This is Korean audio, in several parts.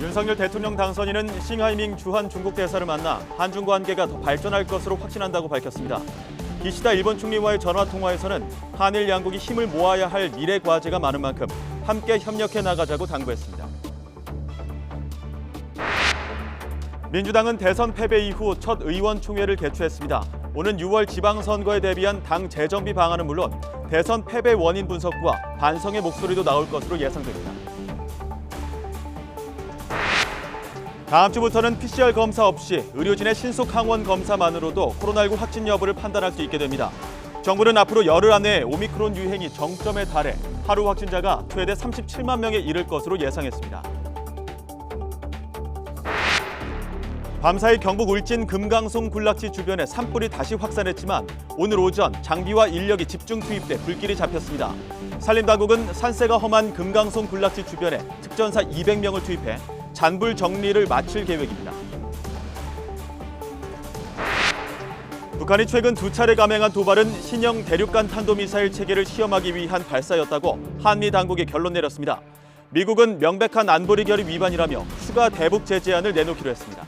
윤석열 대통령 당선인은 싱하이밍 주한 중국 대사를 만나 한중 관계가 더 발전할 것으로 확신한다고 밝혔습니다. 기시다 일본 총리와의 전화 통화에서는 한일 양국이 힘을 모아야 할 미래 과제가 많은 만큼 함께 협력해 나가자고 당부했습니다. 민주당은 대선 패배 이후 첫 의원총회를 개최했습니다. 오는 6월 지방선거에 대비한 당 재정비 방안은 물론 대선 패배 원인 분석과 반성의 목소리도 나올 것으로 예상됩니다. 다음 주부터는 PCR 검사 없이 의료진의 신속 항원 검사만으로도 코로나19 확진 여부를 판단할 수 있게 됩니다. 정부는 앞으로 열흘 안에 오미크론 유행이 정점에 달해 하루 확진자가 최대 37만 명에 이를 것으로 예상했습니다. 밤사이 경북 울진 금강송 군락지 주변에 산불이 다시 확산했지만 오늘 오전 장비와 인력이 집중 투입돼 불길이 잡혔습니다. 산림당국은 산세가 험한 금강송 군락지 주변에 특전사 200명을 투입해 잔불 정리를 마칠 계획입니다. 북한이 최근 2차례 감행한 도발은 신형 대륙간 탄도미사일 체계를 시험하기 위한 발사였다고 한미 당국이 결론 내렸습니다. 미국은 명백한 안보리 결의 위반이라며 추가 대북 제재안을 내놓기로 했습니다.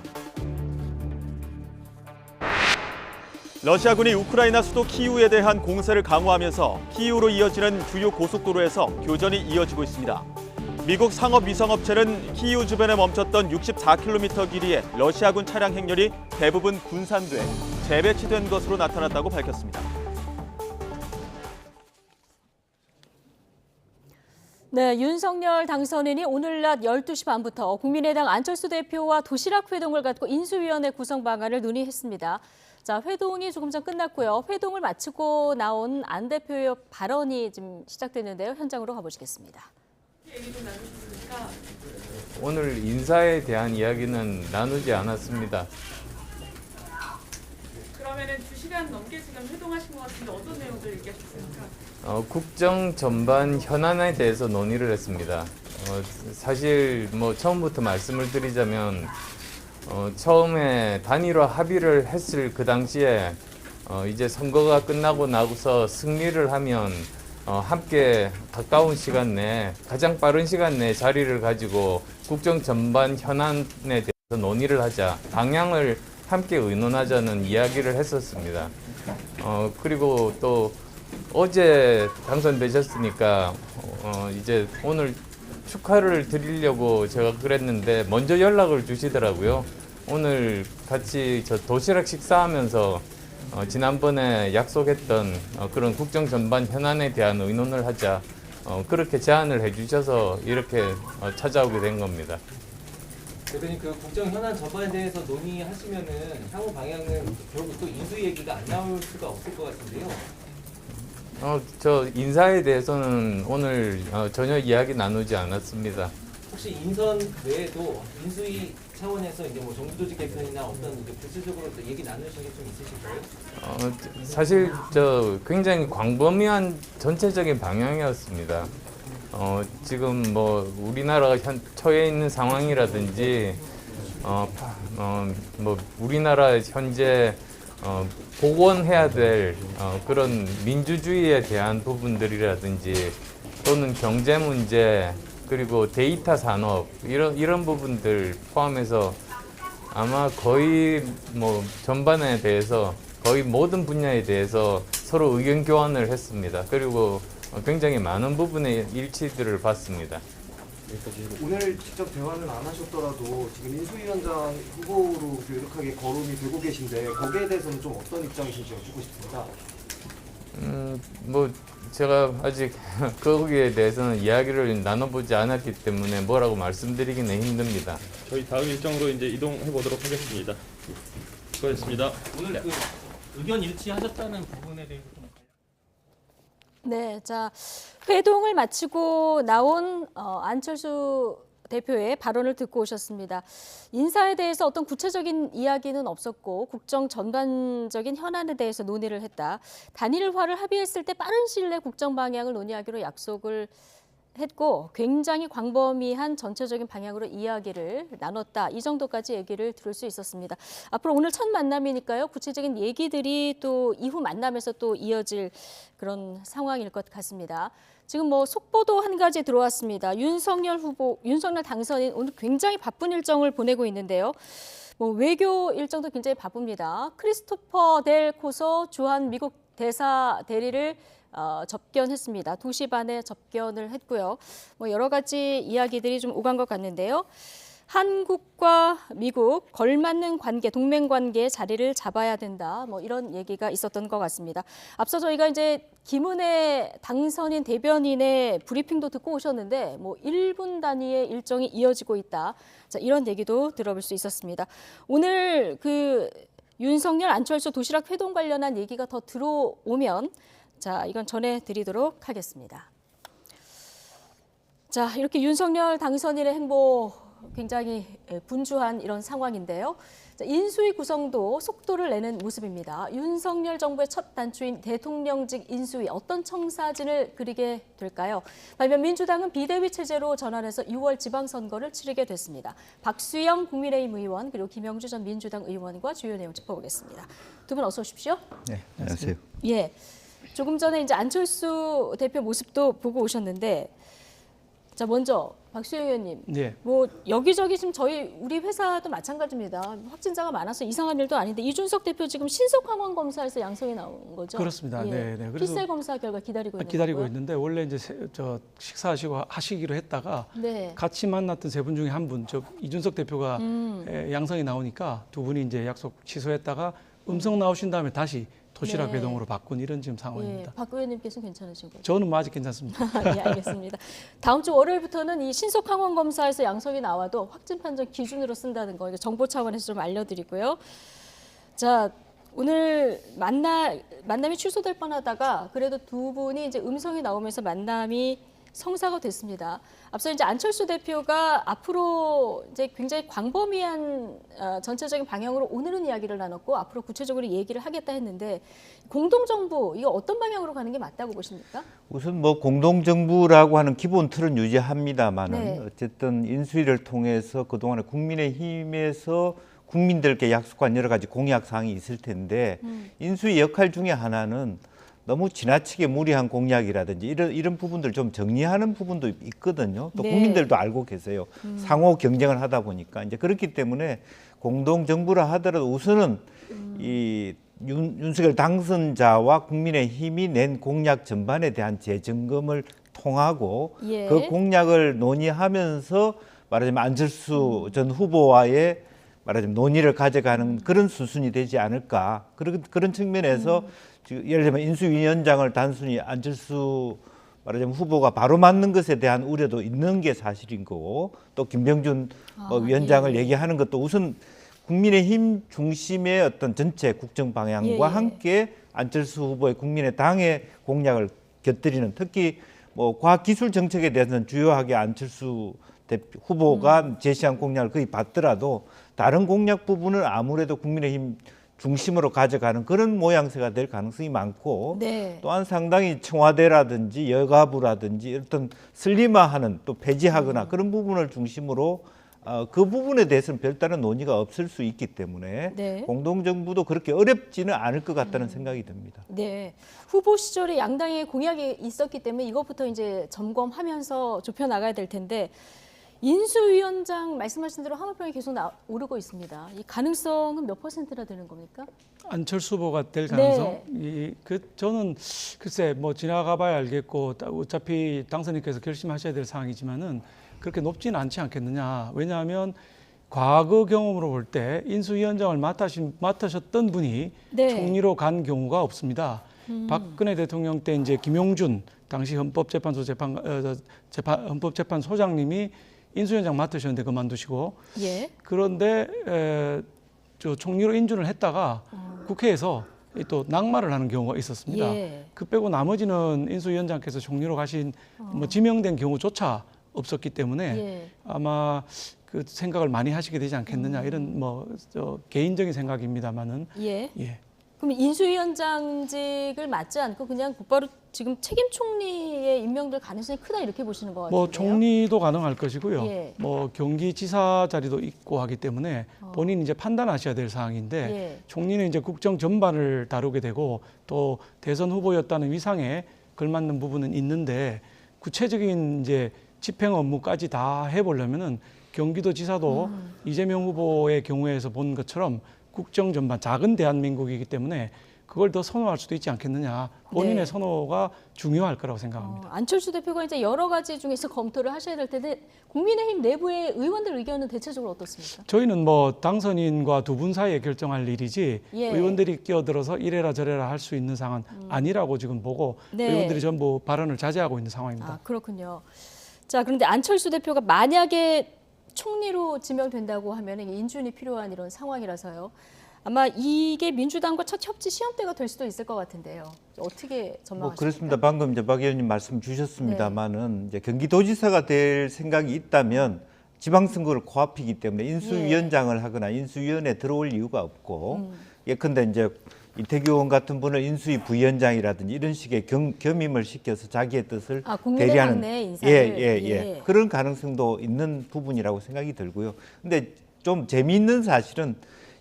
러시아군이 우크라이나 수도 키이우에 대한 공세를 강화하면서 키이우로 이어지는 주요 고속도로에서 교전이 이어지고 있습니다. 미국 상업위성업체는 키이우 주변에 멈췄던 64km 길이의 러시아군 차량 행렬이 대부분 분산돼 재배치된 것으로 나타났다고 밝혔습니다. 네, 윤석열 당선인이 오늘 낮 12시 반부터 국민의당 안철수 대표와 도시락 회동을 갖고 인수위원회 구성 방안을 논의했습니다. 자, 회동이 조금 전 끝났고요. 회동을 마치고 나온 안 대표의 발언이 지금 시작됐는데요. 현장으로 가보시겠습니다. 오늘 인사에 대한 이야기는 나누지 않았습니다. 그러면은 2시간 넘게 지금 회동하신 것 같은데 어떤 내용들 얘기하셨습니까? 국정 전반 현안에 대해서 논의를 했습니다. 사실 처음부터 말씀을 드리자면 처음에 단일화 합의를 했을 그 당시에 이제 선거가 끝나고 나서 승리를 하면 함께 가까운 시간 내에 가장 빠른 시간 내에 자리를 가지고 국정 전반 현안에 대해서 논의를 하자, 방향을 함께 의논하자는 이야기를 했었습니다. 그리고 또 어제 당선되셨으니까 이제 오늘 축하를 드리려고 제가 그랬는데 먼저 연락을 주시더라고요. 오늘 같이 도시락 식사하면서 지난번에 약속했던 그런 국정 전반 현안에 대한 의논을 하자, 그렇게 제안을 해주셔서 이렇게 찾아오게 된 겁니다. 대표님, 그 국정 현안 전반에 대해서 논의하시면은 향후 방향은 결국 또 인수 얘기가 안 나올 수가 없을 것 같은데요. 저 인사에 대해서는 오늘 전혀 이야기 나누지 않았습니다. 혹시 인선 외에도 인수위 차원에서 이제 정부 조직 개편이나 어떤 구체적으로 얘기 나누신 게 좀 있으실까요? 사실 굉장히 광범위한 전체적인 방향이었습니다. 지금 우리나라가 처해 있는 상황이라든지 우리나라 현재 복원해야 될 그런 민주주의에 대한 부분들이라든지 또는 경제 문제, 그리고 데이터 산업, 이런 부분들 포함해서 아마 거의 전반에 대해서 거의 모든 분야에 대해서 서로 의견 교환을 했습니다. 그리고 굉장히 많은 부분의 일치들을 봤습니다. 오늘 직접 대화는 안 하셨더라도 지금 인수위원장 후보로 유력하게 거론이 되고 계신데 거기에 대해서는 좀 어떤 입장이신지 여쭙고 싶습니다. 제가 아직 거기에 대해서는 이야기를 나눠보지 않았기 때문에 뭐라고 말씀드리기는 힘듭니다. 저희 다음 일정으로 이제 이동해 보도록 하겠습니다. 수고하셨습니다. 오늘 의견 일치하셨다는 부분에 대해서 좀. 네, 자, 회동을 마치고 나온 안철수 대표의 발언을 듣고 오셨습니다. 인사에 대해서 어떤 구체적인 이야기는 없었고 국정 전반적인 현안에 대해서 논의를 했다. 단일화를 합의했을 때 빠른 시일 내 국정 방향을 논의하기로 약속을 했고 굉장히 광범위한 전체적인 방향으로 이야기를 나눴다. 이 정도까지 얘기를 들을 수 있었습니다. 앞으로 오늘 첫 만남이니까요. 구체적인 얘기들이 또 이후 만남에서 또 이어질 그런 상황일 것 같습니다. 지금 뭐 속보도 한 가지 들어왔습니다. 윤석열 당선인 오늘 굉장히 바쁜 일정을 보내고 있는데요. 뭐 외교 일정도 굉장히 바쁩니다. 크리스토퍼 델 코서 주한 미국 대사 대리를 접견했습니다. 2시 반에 접견을 했고요. 뭐 여러 가지 이야기들이 좀 오간 것 같는데요. 한국과 미국 걸맞는 관계, 동맹 관계의 자리를 잡아야 된다. 뭐 이런 얘기가 있었던 것 같습니다. 앞서 저희가 이제 김은혜 당선인 대변인의 브리핑도 듣고 오셨는데 뭐 1분 단위의 일정이 이어지고 있다. 자, 이런 얘기도 들어볼 수 있었습니다. 오늘 그 윤석열, 안철수 도시락 회동 관련한 얘기가 더 들어오면 자, 이건 전해드리도록 하겠습니다. 자, 이렇게 윤석열 당선인의 행보 굉장히 분주한 이런 상황인데요. 자, 인수위 구성도 속도를 내는 모습입니다. 윤석열 정부의 첫 단추인 대통령직 인수위 어떤 청사진을 그리게 될까요? 반면 민주당은 비대위 체제로 전환해서 6월 지방선거를 치르게 됐습니다. 박수영 국민의힘 의원 그리고 김영주 전 민주당 의원과 주요 내용 짚어보겠습니다. 두 분 어서 오십시오. 네, 안녕하세요. 예, 조금 전에 이제 안철수 대표 모습도 보고 오셨는데, 자 먼저 박수영 의원님, 네. 뭐 여기저기 지금 우리 회사도 마찬가지입니다. 확진자가 많아서 이상한 일도 아닌데 이준석 대표 지금 신속항원 검사에서 양성이 나온 거죠? 그렇습니다. 예. 네, 네. 그래서 필살 검사 결과 기다리고 거고요. 있는데 원래 이제 하시기로 했다가 네. 같이 만났던 세 분 중에 한 분, 이준석 대표가 양성이 나오니까 두 분이 이제 약속 취소했다가 음성 나오신 다음에 다시 도시락 네. 배동으로 바꾼 이런 지금 상황입니다. 예, 박 의원님께서는 괜찮으신 거죠? 저는 뭐 아직 괜찮습니다. 예, 알겠습니다. 다음 주 월요일부터는 이 신속항원 검사에서 양성이 나와도 확진 판정 기준으로 쓴다는 거, 이거 정보 차원에서 좀 알려드리고요. 자, 오늘 만남이 취소될 뻔하다가 그래도 두 분이 이제 음성이 나오면서 만남이 성사가 됐습니다. 앞서 이제 안철수 대표가 앞으로 이제 굉장히 광범위한 전체적인 방향으로 오늘은 이야기를 나눴고 앞으로 구체적으로 얘기를 하겠다 했는데 공동정부 이거 어떤 방향으로 가는 게 맞다고 보십니까? 우선 뭐 공동정부라고 하는 기본 틀은 유지합니다만은 네. 어쨌든 인수위를 통해서 그동안에 국민의힘에서 국민들께 약속한 여러 가지 공약 사항이 있을 텐데 인수위 역할 중에 하나는 너무 지나치게 무리한 공약이라든지 이런 부분들 좀 정리하는 부분도 있거든요. 또 네. 국민들도 알고 계세요. 상호 경쟁을 하다 보니까 이제 그렇기 때문에 공동정부라 하더라도 우선은 이 윤석열 당선자와 국민의힘이 낸 공약 전반에 대한 재점검을 통하고 예. 그 공약을 논의하면서 말하자면 안철수 전 후보와의 말하자면 논의를 가져가는 그런 수순이 되지 않을까. 그런 측면에서 지금 예를 들면 인수위원장을 단순히 안철수 말하자면 후보가 바로 맞는 것에 대한 우려도 있는 게 사실인 거고 또 김병준 위원장을 예. 얘기하는 것도 우선 국민의힘 중심의 어떤 전체 국정 방향과 예. 함께 안철수 후보의 국민의당의 공약을 곁들이는 특히 뭐 과학기술 정책에 대해서는 주요하게 안철수 후보가 제시한 공약을 거의 받더라도 다른 공약 부분을 아무래도 국민의힘 중심으로 가져가는 그런 모양새가 될 가능성이 많고 네. 또한 상당히 청와대라든지 여가부라든지 어떤 슬림화하는 또 폐지하거나 그런 부분을 중심으로 그 부분에 대해서는 별다른 논의가 없을 수 있기 때문에 네. 공동정부도 그렇게 어렵지는 않을 것 같다는 생각이 듭니다. 네, 후보 시절에 양당의 공약이 있었기 때문에 이것부터 이제 점검하면서 좁혀 나가야 될 텐데 인수위원장 말씀하신 대로 화물평이 계속 오르고 있습니다. 이 가능성은 몇 %나 되는 겁니까? 안철수 후보가 될 가능성? 네. 저는 글쎄 뭐 지나가봐야 알겠고 어차피 당선인께서 결심하셔야 될 사항이지만은 그렇게 높지는 않지 않겠느냐. 왜냐하면 과거 경험으로 볼 때 인수위원장을 맡으셨던 분이 네. 총리로 간 경우가 없습니다. 박근혜 대통령 때 이제 김용준 당시 헌법재판소장님이 인수위원장 맡으셨는데 그만두시고 예. 그런데 총리로 인준을 했다가 국회에서 또 낙마를 하는 경우가 있었습니다. 예. 그 빼고 나머지는 인수위원장께서 총리로 가신 뭐 지명된 경우조차 없었기 때문에 예. 아마 그 생각을 많이 하시게 되지 않겠느냐 이런 뭐 개인적인 생각입니다만은 예. 예. 그럼 인수위원장직을 맡지 않고 그냥 곧바로 지금 책임 총리의 임명될 가능성이 크다 이렇게 보시는 것 같은데요. 뭐 총리도 가능할 것이고요. 예. 뭐 경기지사 자리도 있고 하기 때문에 본인이 이제 판단하셔야 될 사항인데 예. 총리는 이제 국정 전반을 다루게 되고 또 대선 후보였다는 위상에 걸맞는 부분은 있는데 구체적인 이제 집행 업무까지 다 해보려면은 경기도지사도 이재명 후보의 경우에서 본 것처럼 국정 전반 작은 대한민국이기 때문에 그걸 더 선호할 수도 있지 않겠느냐. 본인의 네. 선호가 중요할 거라고 생각합니다. 안철수 대표가 이제 여러 가지 중에서 검토를 하셔야 될 텐데 국민의힘 내부의 의원들 의견은 대체적으로 어떻습니까? 저희는 뭐 당선인과 두 분 사이에 결정할 일이지 예. 의원들이 끼어들어서 이래라 저래라 할 수 있는 상황은 아니라고 지금 보고 네. 의원들이 전부 발언을 자제하고 있는 상황입니다. 아, 그렇군요. 자, 그런데 안철수 대표가 만약에 총리로 지명된다고 하면 인준이 필요한 이런 상황이라서요. 아마 이게 민주당과 첫 협치 시험대가 될 수도 있을 것 같은데요. 어떻게 전망하십니까? 뭐 그렇습니다. 방금 이제 박 의원님 말씀 주셨습니다만은 이제 경기도지사가 될 생각이 있다면 지방선거를 코앞이기 때문에 인수위원장을 하거나 인수위원회에 들어올 이유가 없고 예컨대 이제 이태규 의원 같은 분을 인수위 부위원장이라든지 이런 식의 겸임을 시켜서 자기의 뜻을 국민의당 대리하는 내 인사를. 예. 그런 가능성도 있는 부분이라고 생각이 들고요. 근데 좀 재미있는 사실은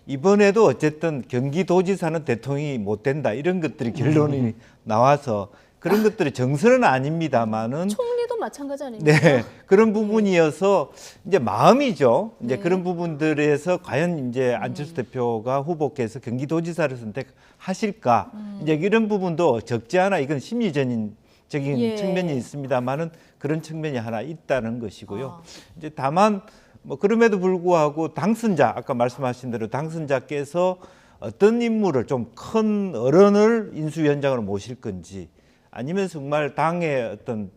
이번에도 어쨌든 경기도지사는 대통령이 못 된다 이런 것들이 결론이 나와서 그런 것들이 정설은 아닙니다만은 총리도 마찬가지 아닙니까? 네, 그런 부분이어서 이제 마음이죠. 이제 네. 그런 부분들에서 과연 이제 안철수 대표가 후보께서 경기도지사를 선택하실까? 이제 이런 부분도 적지 않아 이건 심리적인 예. 측면이 있습니다만은 그런 측면이 하나 있다는 것이고요. 이제 다만 뭐 그럼에도 불구하고 당선자 아까 말씀하신 대로 당선자께서 어떤 인물을 좀 큰 어른을 인수위원장으로 모실 건지 아니면 정말 당의 어떤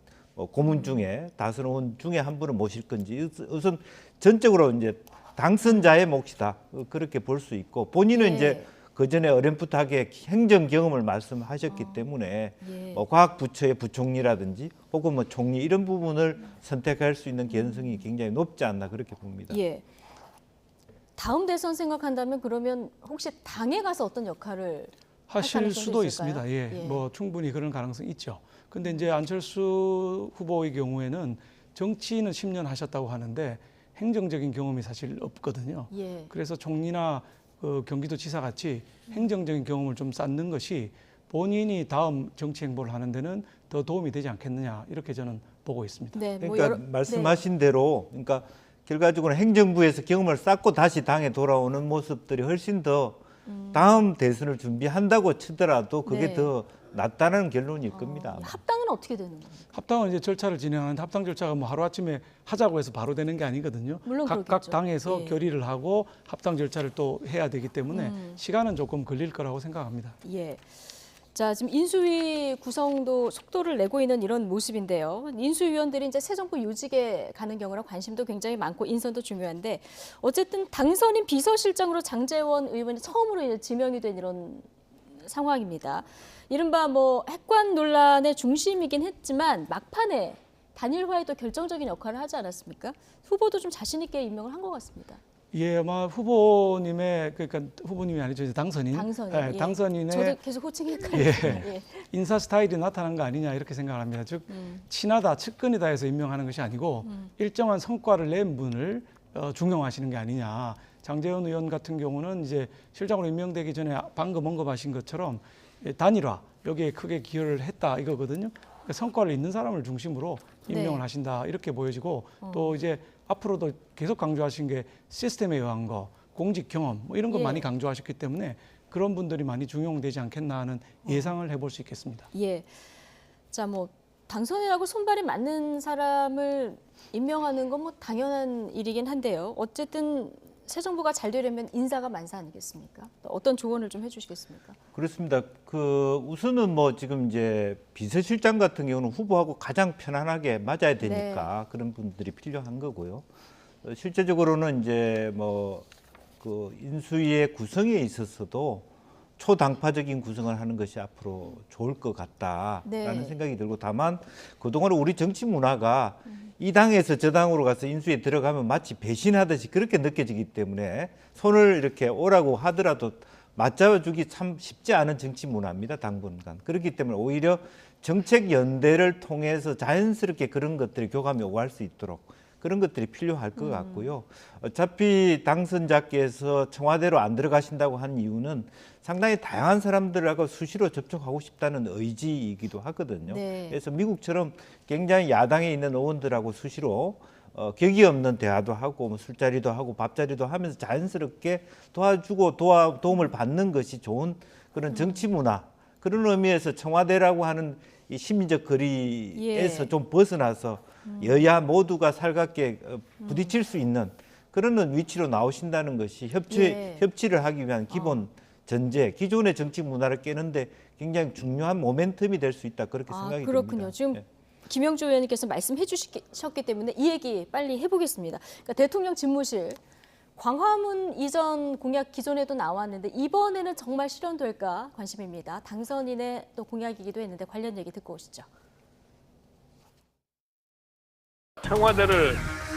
고문 중에 다수는 의원 중에 한 분을 모실 건지 우선 전적으로 이제 당선자의 몫이다 그렇게 볼 수 있고 본인은 예. 이제 그 전에 어렴풋하게 행정 경험을 말씀하셨기 때문에 뭐 과학부처의 부총리라든지 혹은 뭐 총리 이런 부분을 선택할 수 있는 개연성이 굉장히 높지 않나 그렇게 봅니다. 예. 다음 대선 생각한다면 그러면 혹시 당에 가서 어떤 역할을 하실 가능성도 수도 있을까요? 있습니다. 예, 예. 뭐 충분히 그런 가능성이 있죠. 근데 이제 안철수 후보의 경우에는 정치인은 10년 하셨다고 하는데 행정적인 경험이 사실 없거든요. 예. 그래서 총리나 경기도지사 같이 행정적인 경험을 좀 쌓는 것이 본인이 다음 정치 행보를 하는 데는 더 도움이 되지 않겠느냐 이렇게 저는 보고 있습니다. 네, 뭐 그러니까 말씀하신 대로 그러니까 결과적으로 행정부에서 경험을 쌓고 다시 당에 돌아오는 모습들이 훨씬 더 다음 대선을 준비한다고 치더라도 그게 네. 더 낫다는 결론일 겁니다. 아마. 합당은 어떻게 되는 겁니까? 합당은 이제 절차를 진행하는데 합당 절차가 뭐 하루아침에 하자고 해서 바로 되는 게 아니거든요. 물론 각각 그렇겠죠. 당에서 예. 결의를 하고 합당 절차를 또 해야 되기 때문에 시간은 조금 걸릴 거라고 생각합니다. 예. 자, 지금 인수위 구성도 속도를 내고 있는 이런 모습인데요. 인수위원들이 이제 새 정부 요직에 가는 경우라 관심도 굉장히 많고 인선도 중요한데 어쨌든 당선인 비서실장으로 장제원 의원이 처음으로 이제 지명이 된 이런 상황입니다. 이른바 뭐 핵관 논란의 중심이긴 했지만 막판에 단일화에도 결정적인 역할을 하지 않았습니까? 후보도 좀 자신 있게 임명을 한 것 같습니다. 예, 아마 후보님의 그러니까 후보님이 아니죠 이제 당선인, 예. 당선인의 저도 계속 호칭이 헷갈려요. 예. 인사 스타일이 나타난 거 아니냐 이렇게 생각을 합니다. 즉 친하다, 측근이다 해서 임명하는 것이 아니고 일정한 성과를 낸 분을 중용하시는 게 아니냐. 장제원 의원 같은 경우는 이제 실장으로 임명되기 전에 방금 언급하신 것처럼 단일화 여기에 크게 기여를 했다 이거거든요. 그러니까 성과를 있는 사람을 중심으로 임명을 네. 하신다 이렇게 보여지고 또 이제 앞으로도 계속 강조하신 게 시스템에 의한 거, 공직 경험 뭐 이런 거 예. 많이 강조하셨기 때문에 그런 분들이 많이 중용되지 않겠나 하는 예상을 해볼 수 있겠습니다. 예. 자, 뭐 당선인하고 손발이 맞는 사람을 임명하는 건 뭐 당연한 일이긴 한데요. 어쨌든 새 정부가 잘 되려면 인사가 만사 아니겠습니까? 어떤 조언을 좀 해주시겠습니까? 그렇습니다. 우선은 뭐 지금 이제 비서실장 같은 경우는 후보하고 가장 편안하게 맞아야 되니까 그런 분들이 필요한 거고요. 실제적으로는 이제 뭐 인수위의 구성에 있어서도 초당파적인 구성을 하는 것이 앞으로 좋을 것 같다라는 생각이 들고 다만 그동안 우리 정치 문화가 이 당에서 저 당으로 가서 인수위에 들어가면 마치 배신하듯이 그렇게 느껴지기 때문에 손을 이렇게 오라고 하더라도 맞잡아주기 참 쉽지 않은 정치 문화입니다. 당분간. 그렇기 때문에 오히려 정책 연대를 통해서 자연스럽게 그런 것들이 교감이 오갈 수 있도록 그런 것들이 필요할 것 같고요. 어차피 당선자께서 청와대로 안 들어가신다고 한 이유는 상당히 다양한 사람들하고 수시로 접촉하고 싶다는 의지이기도 하거든요. 네. 그래서 미국처럼 굉장히 야당에 있는 의원들하고 수시로 격이 없는 대화도 하고 뭐 술자리도 하고 밥자리도 하면서 자연스럽게 도와주고 도움을 받는 것이 좋은 그런 정치 문화, 그런 의미에서 청와대라고 하는 이 시민적 거리에서 예. 좀 벗어나서 여야 모두가 살갑게 부딪힐 수 있는 그런 위치로 나오신다는 것이 예. 협치를 하기 위한 기본 전제, 기존의 정치 문화를 깨는데 굉장히 중요한 모멘텀이 될 수 있다, 그렇게 생각이 그렇군요. 듭니다. 지금 예. 김영주 의원님께서 말씀해 주셨기 때문에 이 얘기 빨리 해보겠습니다. 그러니까 대통령 집무실, 광화문 이전 공약 기존에도 나왔는데 이번에는 정말 실현될까 관심입니다. 당선인의 또 공약이기도 했는데 관련 얘기 듣고 오시죠. 청와대를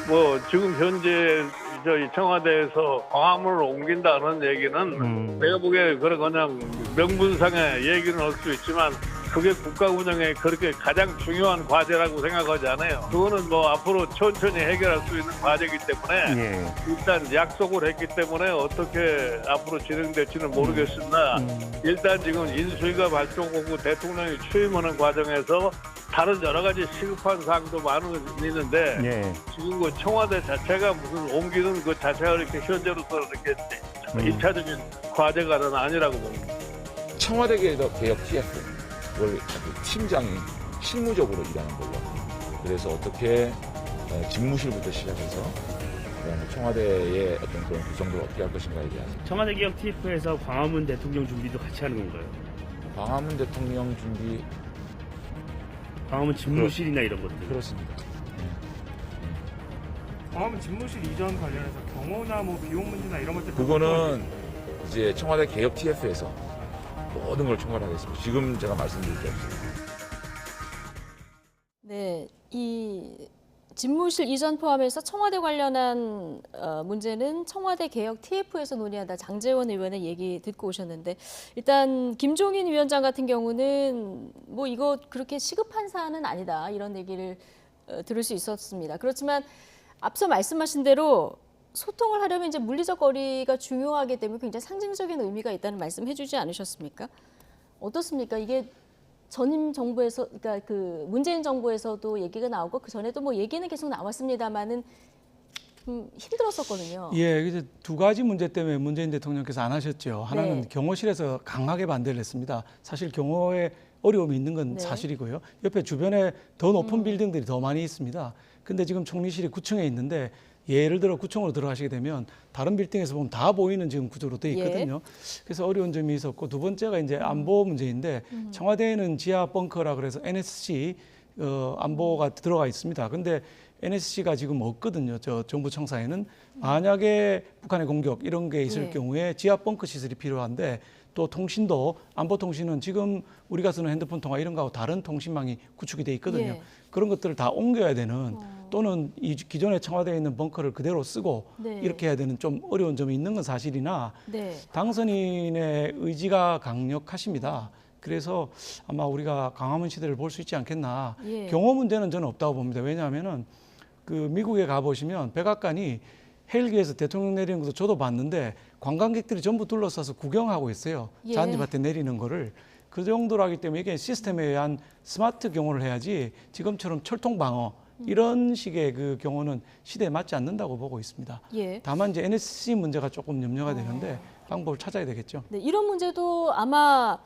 뭐 지금 현재 저희 청와대에서 광화문으로 옮긴다는 얘기는 내가 보기에 그냥 명분상의 얘기는 할 수 있지만 그게 국가 운영에 그렇게 가장 중요한 과제라고 생각하지 않아요. 그거는 뭐 앞으로 천천히 해결할 수 있는 과제이기 때문에 일단 약속을 했기 때문에 어떻게 앞으로 진행될지는 모르겠으나 일단 지금 인수위가 발족하고 대통령이 취임하는 과정에서 다른 여러 가지 시급한 사항도 많은 있는데 지금 그 청와대 자체가 무슨 옮기는 그 자체가 이렇게 현재로서 이렇게 1차적인 과제가 아니라고 봅니다. 청와대 개혁 TF 를 팀장이 실무적으로 일하는 걸로. 그래서 어떻게 집무실부터 시작해서 그다음에 청와대의 어떤 그런 구성도를 어떻게 할 것인가에 대한. 청와대 개혁 TF에서 광화문 대통령 준비도 같이 하는 건가요? 광화문 대통령 준비. 광화문 집무실이나 이런 것들. 그렇습니다. 광화문 집무실 이전 관련해서 경호나 뭐 비용 문제나 이런 것들. 그거는 이제 청와대 개혁 TF에서 모든 걸 총괄하겠습니다. 지금 제가 말씀드릴 게 없습니다. 네, 이 집무실 이전 포함해서 청와대 관련한 문제는 청와대 개혁 TF에서 논의한다. 장제원 의원의 얘기 듣고 오셨는데 일단 김종인 위원장 같은 경우는 뭐 이거 그렇게 시급한 사안은 아니다 이런 얘기를 들을 수 있었습니다. 그렇지만 앞서 말씀하신 대로 소통을 하려면 이제 물리적 거리가 중요하기 때문에 굉장히 상징적인 의미가 있다는 말씀 해주지 않으셨습니까? 어떻습니까? 이게 전임 정부에서, 그러니까 그 문재인 정부에서도 얘기가 나오고 그 전에도 뭐 얘기는 계속 나왔습니다만은 힘들었었거든요. 예, 이제 두 가지 문제 때문에 문재인 대통령께서 안 하셨죠. 하나는 네. 경호실에서 강하게 반대를 했습니다. 사실 경호에 어려움이 있는 건 네. 사실이고요. 옆에 주변에 더 높은 빌딩들이 더 많이 있습니다. 근데 지금 총리실이 9층에 있는데 예를 들어 9층으로 들어가시게 되면 다른 빌딩에서 보면 다 보이는 지금 구조로 돼 있거든요. 그래서 어려운 점이 있었고 두 번째가 이제 안보 문제인데 청와대에는 지하 벙커라 그래서 NSC 안보가 들어가 있습니다. 근데 NSC가 지금 없거든요. 저 정부 청사에는 만약에 북한의 공격 이런 게 있을 경우에 지하 벙커 시설이 필요한데 또 통신도 안보 통신은 지금 우리가 쓰는 핸드폰 통화 이런 거하고 다른 통신망이 구축이 돼 있거든요. 그런 것들을 다 옮겨야 되는 또는 이 기존에 청와대에 있는 벙커를 그대로 쓰고 이렇게 해야 되는 좀 어려운 점이 있는 건 사실이나 당선인의 의지가 강력하십니다. 그래서 아마 우리가 광화문 시대를 볼 수 있지 않겠나. 경호 문제는 저는 없다고 봅니다. 왜냐하면은 그 미국에 가보시면 백악관이 헬기에서 대통령 내리는 것도 저도 봤는데 관광객들이 전부 둘러싸서 구경하고 있어요. 잔디밭에 내리는 거를. 그 정도로 하기 때문에 이게 시스템에 의한 스마트 경호를 해야지 지금처럼 철통 방어 이런 식의 그 경호는 시대에 맞지 않는다고 보고 있습니다. 다만 이제 NSC 문제가 조금 염려가 되는데 방법을 찾아야 되겠죠. 네, 이런 문제도 아마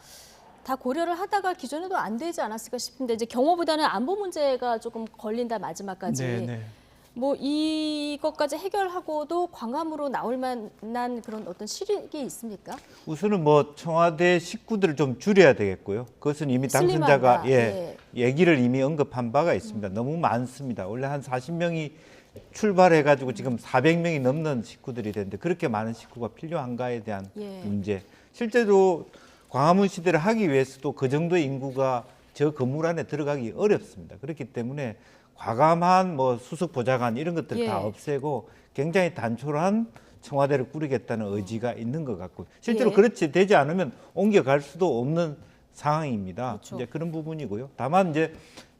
다 고려를 하다가 기존에도 안 되지 않았을까 싶은데 이제 경호보다는 안보 문제가 조금 걸린다 마지막까지. 뭐 이것까지 해결하고도 광화문으로 나올 만한 그런 어떤 실익이 있습니까? 우선은 뭐 청와대 식구들을 좀 줄여야 되겠고요. 그것은 이미 당선자가 얘기를 이미 언급한 바가 있습니다. 너무 많습니다. 원래 한 40명이 출발해가지고 지금 400명이 넘는 식구들이 되는데 그렇게 많은 식구가 필요한가에 대한 문제. 실제로 광화문 시대를 하기 위해서도 그 정도의 인구가 저 건물 안에 들어가기 어렵습니다. 그렇기 때문에 과감한 뭐 수석 보좌관 이런 것들 다 없애고 굉장히 단촐한 청와대를 꾸리겠다는 의지가 있는 것 같고 실제로 예. 그렇지 되지 않으면 옮겨갈 수도 없는 상황입니다. 그렇죠. 이제 그런 부분이고요. 다만 이제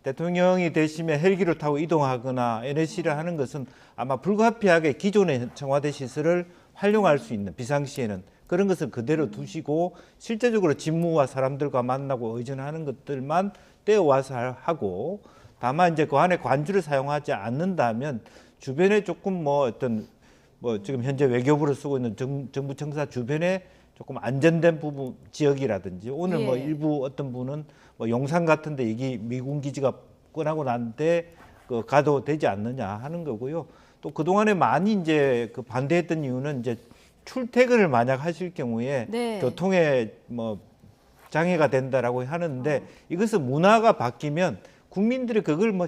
대통령이 되시면 헬기를 타고 이동하거나 NSC를 하는 것은 아마 불가피하게 기존의 청와대 시설을 활용할 수 있는 비상시에는 그런 것을 그대로 두시고 실제적으로 직무와 사람들과 만나고 의존하는 것들만 떼어와서 하고 다만 이제 그 안에 관주를 사용하지 않는다면 주변에 조금 뭐 어떤 뭐 지금 현재 외교부를 쓰고 있는 정부 청사 주변에 조금 안전된 부분 지역이라든지 오늘 뭐 예. 일부 어떤 분은 뭐 용산 같은데 이게 미군 기지가 끝나고 난데 그 가도 되지 않느냐 하는 거고요. 또 그 동안에 많이 이제 그 반대했던 이유는 이제 출퇴근을 만약 하실 경우에 네. 교통에 뭐 장애가 된다라고 하는데 이것은 문화가 바뀌면 국민들이 그걸 뭐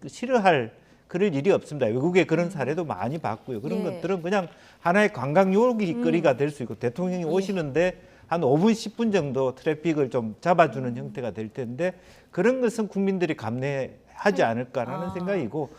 싫어할 그럴 일이 없습니다. 외국에 그런 사례도 많이 봤고요. 그런 예. 것들은 그냥 하나의 관광 요깃거리가 될 수 있고 대통령이 오시는데 한 5분, 10분 정도 트래픽을 좀 잡아주는 형태가 될 텐데 그런 것은 국민들이 감내하지 않을까라는 생각이고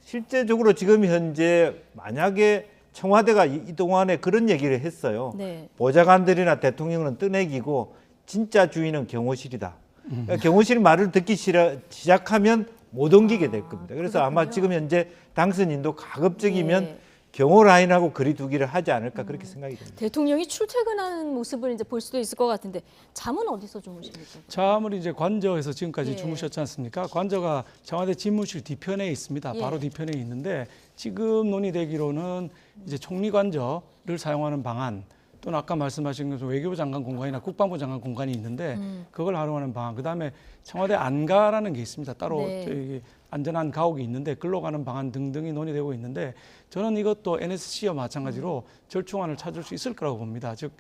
실제적으로 지금 현재 만약에 청와대가 이 동안에 그런 얘기를 했어요. 네. 보좌관들이나 대통령은 뜨내기고 진짜 주인은 경호실이다. 그러니까 경호실 말을 듣기 시작하면 못 옮기게 될 겁니다. 그래서 아마 지금 현재 당선인도 가급적이면 예. 경호 라인하고 거리두기를 하지 않을까 그렇게 생각이 듭니다. 대통령이 출퇴근하는 모습을 이제 볼 수도 있을 것 같은데 잠은 어디서 주무십니까? 잠을 이제 관저에서 지금까지 예. 주무셨지 않습니까? 관저가 청와대 집무실 뒤편에 있습니다. 바로 예. 뒤편에 있는데 지금 논의되기로는 이제 총리 관저를 사용하는 방안 또는 아까 말씀하신 것처럼 외교부 장관 공간이나 국방부 장관 공간이 있는데 그걸 활용하는 방안 그다음에 청와대 안가라는 게 있습니다. 따로 네. 저기 안전한 가옥이 있는데 글로 가는 방안 등등이 논의되고 있는데 저는 이것도 NSC와 마찬가지로 절충안을 찾을 수 있을 거라고 봅니다. 즉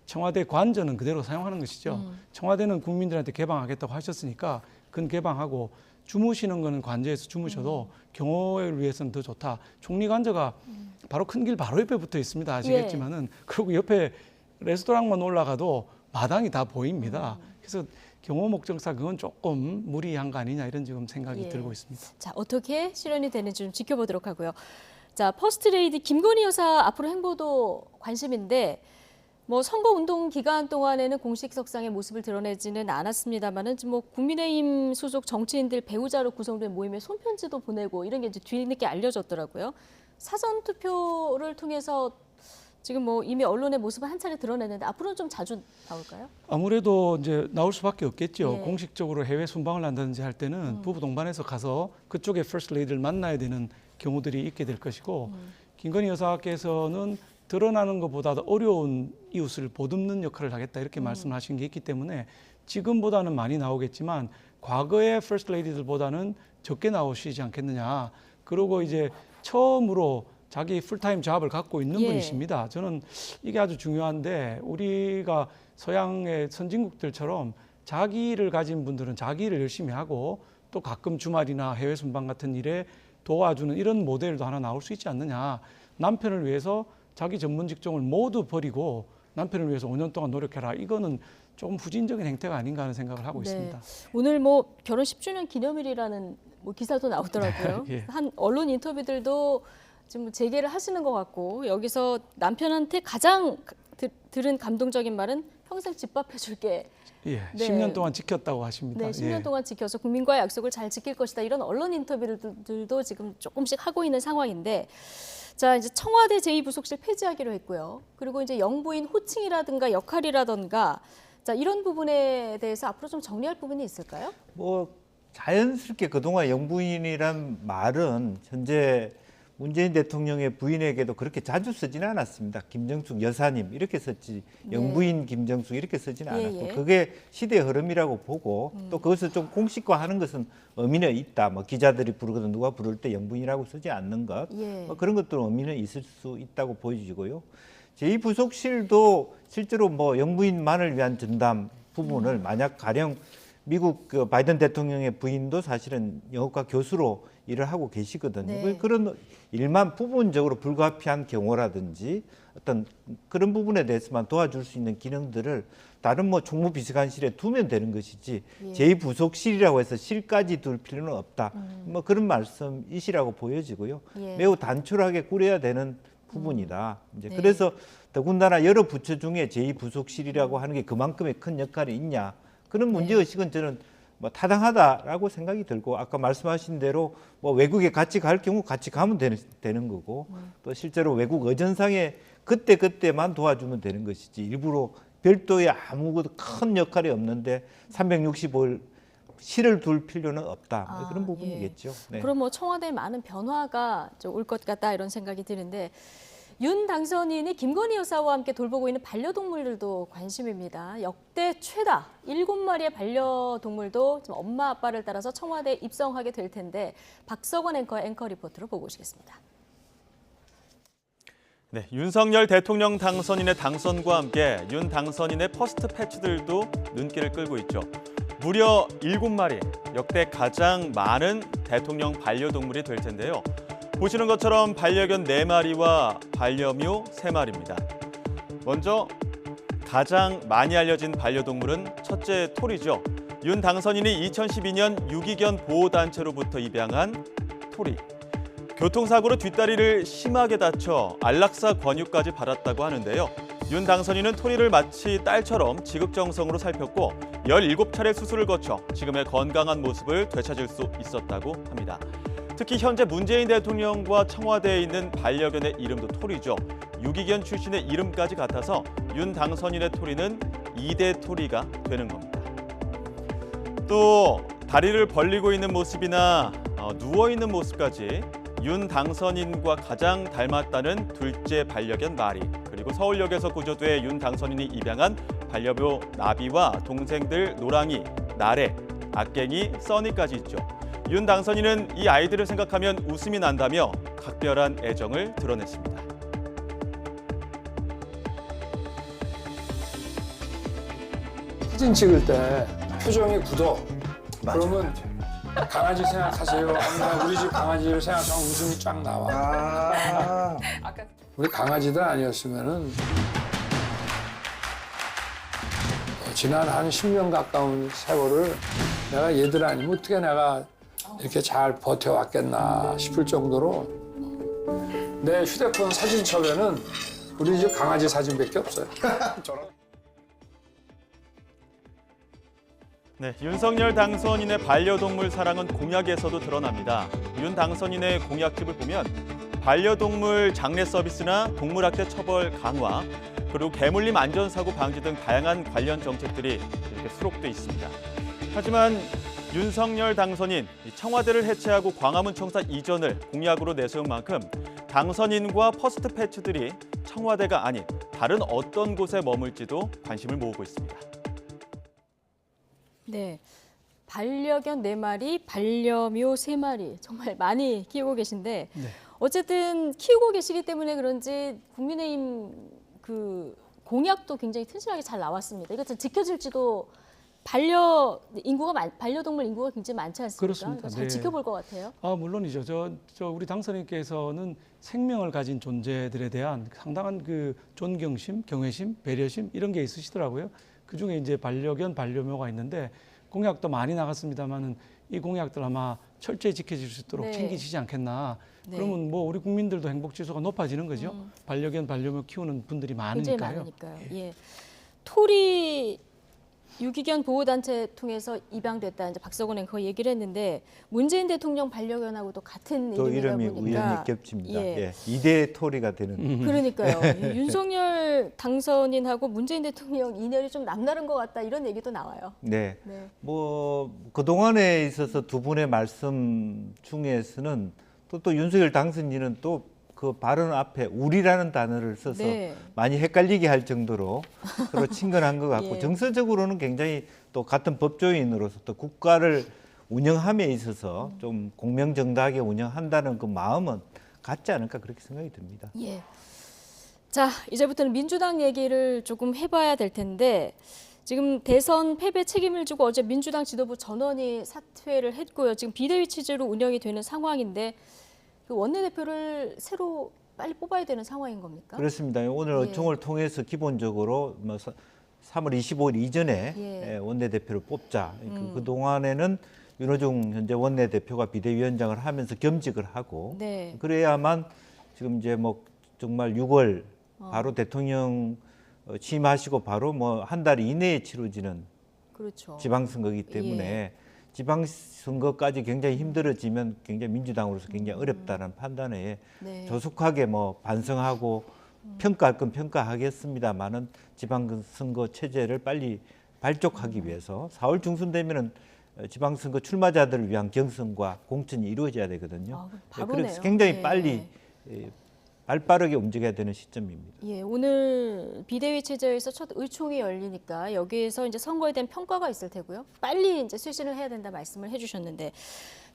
청와대 관저는 그대로 사용하는 것이죠. 청와대는 국민들한테 개방하겠다고 하셨으니까 그건 개방하고 주무시는 거는 관저에서 주무셔도 경호를 위해서는 더 좋다. 총리 관저가 바로 큰 길 바로 옆에 붙어 있습니다. 아시겠지만은 그리고 옆에 레스토랑만 올라가도 마당이 다 보입니다. 그래서 경호 목적상 그건 조금 무리한 거 아니냐 이런 지금 생각이 예. 들고 있습니다. 자, 어떻게 실현이 되는지 좀 지켜보도록 하고요. 자, 퍼스트레이디 김건희 여사 앞으로 행보도 관심인데 뭐 선거운동 기간 동안에는 공식석상의 모습을 드러내지는 않았습니다만은 뭐 국민의힘 소속 정치인들 배우자로 구성된 모임에 손편지도 보내고 이런 게 이제 뒤늦게 알려졌더라고요. 사전 투표를 통해서 지금 뭐 이미 언론의 모습을 한 차례 드러냈는데 앞으로는 좀 자주 나올까요? 아무래도 이제 나올 수밖에 없겠죠. 예. 공식적으로 해외 순방을 한다든지 할 때는 부부 동반해서 가서 그쪽의 퍼스트 레이디를 만나야 되는 경우들이 있게 될 것이고 김건희 여사께서는 드러나는 것보다도 어려운 이웃을 보듬는 역할을 하겠다 이렇게 말씀하신 게 있기 때문에 지금보다는 많이 나오겠지만 과거의 퍼스트 레이디들보다는 적게 나오시지 않겠느냐. 그리고 이제 처음으로 자기 풀타임 잡을 갖고 있는 예. 분이십니다. 저는 이게 아주 중요한데 우리가 서양의 선진국들처럼 자기 일을 가진 분들은 자기 일을 열심히 하고 또 가끔 주말이나 해외 순방 같은 일에 도와주는 이런 모델도 하나 나올 수 있지 않느냐. 남편을 위해서 자기 전문 직종을 모두 버리고 남편을 위해서 5년 동안 노력해라. 이거는 조금 후진적인 행태가 아닌가 하는 생각을 하고 있습니다. 오늘 뭐 결혼 10주년 기념일이라는 뭐 기사도 나오더라고요. 예. 한 언론 인터뷰들도 지금 재개를 하시는 것 같고 여기서 남편한테 가장 들은 감동적인 말은 평생 집밥해 줄게. 예, 네. 10년 동안 지켰다고 하십니다. 네, 10년 예. 동안 지켜서 국민과의 약속을 잘 지킬 것이다. 이런 언론 인터뷰들도 지금 조금씩 하고 있는 상황인데 자, 이제 청와대 제2부속실 폐지하기로 했고요. 그리고 이제 영부인 호칭이라든가 역할이라든가 자, 이런 부분에 대해서 앞으로 좀 정리할 부분이 있을까요? 뭐 자연스럽게 그동안 영부인이란 말은 현재 문재인 대통령의 부인에게도 그렇게 자주 쓰지는 않았습니다. 김정숙 여사님 이렇게 썼지 영부인 김정숙 이렇게 쓰지는 않았고 예. 그게 시대의 흐름이라고 보고 또 그것을 좀 공식화하는 것은 의미는 있다. 뭐 기자들이 부르거든 누가 부를 때 영부인이라고 쓰지 않는 것 예. 뭐 그런 것들은 의미는 있을 수 있다고 보여지고요. 제2부속실도 실제로 뭐 영부인만을 위한 전담 부분을 만약 가령 미국 그 바이든 대통령의 부인도 사실은 영어과 교수로 일을 하고 계시거든요. 네. 그런 일만 부분적으로 불가피한 경우라든지 어떤 그런 부분에 대해서만 도와줄 수 있는 기능들을 다른 뭐 총무비서관실에 두면 되는 것이지 예. 제2부속실이라고 해서 실까지 둘 필요는 없다. 뭐 그런 말씀이시라고 보여지고요. 예. 매우 단촐하게 꾸려야 되는 부분이다. 이제 네. 그래서 더군다나 여러 부처 중에 제2부속실이라고 하는 게 그만큼의 큰 역할이 있냐. 그런 문제의식은 저는 뭐 타당하다라고 생각이 들고 아까 말씀하신 대로 뭐 외국에 같이 갈 경우 같이 가면 되는 거고 또 실제로 외국 의전상에 그때만 도와주면 되는 것이지 일부러 별도의 아무 큰 역할이 없는데 365일 실을 둘 필요는 없다. 그런 부분이겠죠. 네. 그럼 뭐 청와대에 많은 변화가 올 것 같다 이런 생각이 드는데 윤 당선인이 김건희 여사와 함께 돌보고 있는 반려동물들도 관심입니다. 역대 최다 7마리의 반려동물도 지금 엄마 아빠를 따라서 청와대에 입성하게 될 텐데 박석원 앵커 리포트로 보고 오시겠습니다. 네, 윤석열 대통령 당선인의 당선과 함께 윤 당선인의 퍼스트 패치들도 눈길을 끌고 있죠. 무려 7마리, 역대 가장 많은 대통령 반려동물이 될 텐데요. 보시는 것처럼 반려견 4마리와 반려묘 3마리입니다. 먼저 가장 많이 알려진 반려동물은 첫째 토리죠. 윤 당선인이 2012년 유기견 보호단체로부터 입양한 토리. 교통사고로 뒷다리를 심하게 다쳐 안락사 권유까지 받았다고 하는데요. 윤 당선인은 토리를 마치 딸처럼 지극정성으로 살폈고 17차례 수술을 거쳐 지금의 건강한 모습을 되찾을 수 있었다고 합니다. 특히 현재 문재인 대통령과 청와대에 있는 반려견의 이름도 토리죠. 유기견 출신의 이름까지 같아서 윤 당선인의 토리는 2대 토리가 되는 겁니다. 또 다리를 벌리고 있는 모습이나 누워있는 모습까지 윤 당선인과 가장 닮았다는 둘째 반려견 마리, 그리고 서울역에서 구조돼 윤 당선인이 입양한 반려묘 나비와 동생들 노랑이, 나래, 악갱이, 써니까지 있죠. 윤 당선인은 이 아이들을 생각하면 웃음이 난다며 각별한 애정을 드러냈습니다. 사진 찍을 때 표정이 굳어. 그러면 강아지 생각하세요. 아니면 우리 집 강아지를 생각하면 웃음이 쫙 나와. 우리 강아지들 아니었으면은 지난 한 10년 가까운 세월을 내가 얘들 아니면 어떻게 내가 이렇게 잘 버텨왔겠나 싶을 정도로 내 휴대폰 사진첩에는 우리 집 강아지 사진밖에 없어요. 네, 윤석열 당선인의 반려동물 사랑은 공약에서도 드러납니다. 윤 당선인의 공약집을 보면 반려동물 장례 서비스나 동물학대 처벌 강화, 그리고 개물림 안전사고 방지 등 다양한 관련 정책들이 이렇게 수록돼 있습니다. 하지만 윤석열 당선인 청와대를 해체하고 광화문 청사 이전을 공약으로 내세운 만큼 당선인과 퍼스트 패치들이 청와대가 아닌 다른 어떤 곳에 머물지도 관심을 모으고 있습니다. 네, 반려견 4마리, 반려묘 3마리 정말 많이 키우고 계신데 어쨌든 키우고 계시기 때문에 그런지 국민의힘 그 공약도 굉장히 튼실하게 잘 나왔습니다. 이거 지켜질지도 반려동물 인구가 굉장히 많지 않습니까? 그렇습니다. 잘 지켜볼 것 같아요. 물론이죠. 우리 당선인께서는 생명을 가진 존재들에 대한 상당한 그 존경심, 경외심, 배려심 이런 게 있으시더라고요. 그 중에 이제 반려견, 반려묘가 있는데 공약도 많이 나갔습니다만은 이 공약들 아마 철저히 지켜질 수 있도록 챙기시지 않겠나. 그러면 뭐 우리 국민들도 행복 지수가 높아지는 거죠. 반려견, 반려묘 키우는 분들이 많으니까요. 예. 토리 유기견 보호단체 통해서 입양됐다. 이제 박석원 앵커가 얘기를 했는데 문재인 대통령 반려견하고도 같은 또 이름이다 이름이 보니까 우연히 겹칩니다. 예. 2대 토리가 되는. 그러니까요. 윤석열 당선인하고 문재인 대통령 인연이 좀 남다른 것 같다 이런 얘기도 나와요. 네. 뭐 그동안에 있어서 두 분의 말씀 중에서는 또 윤석열 당선인은 또 그 발언 앞에 우리라는 단어를 써서 많이 헷갈리게 할 정도로 서로 친근한 것 같고 정서적으로는 굉장히 또 같은 법조인으로서 또 국가를 운영함에 있어서 좀 공명정당하게 운영한다는 그 마음은 같지 않을까 그렇게 생각이 듭니다. 예. 자, 이제부터는 민주당 얘기를 조금 해봐야 될 텐데 지금 대선 패배 책임을 지고 어제 민주당 지도부 전원이 사퇴를 했고요. 지금 비대위 체제로 운영이 되는 상황인데 그 원내대표를 새로 빨리 뽑아야 되는 상황인 겁니까? 그렇습니다. 오늘 의총을 통해서 기본적으로 뭐 3월 25일 이전에 원내대표를 뽑자. 그동안에는 윤호중 현재 원내대표가 비대위원장을 하면서 겸직을 하고 그래야만 지금 이제 뭐 정말 6월 바로 대통령 취임하시고 바로 뭐 한 달 이내에 치러지는 그렇죠. 지방선거이기 때문에 지방선거까지 굉장히 힘들어지면 굉장히 민주당으로서 굉장히 어렵다는 판단에 네. 조속하게 뭐 반성하고 평가할 건 평가하겠습니다만은 지방선거 체제를 빨리 발족하기 위해서 4월 중순 되면은 지방선거 출마자들을 위한 경선과 공천이 이루어져야 되거든요. 바로네요. 그래서 굉장히 예. 빨리 발빠르게 움직여야 되는 시점입니다. 예, 오늘 비대위 체제에서 첫 의총이 열리니까 여기에서 이제 선거에 대한 평가가 있을 테고요. 빨리 이제 쇄신을 해야 된다 말씀을 해주셨는데,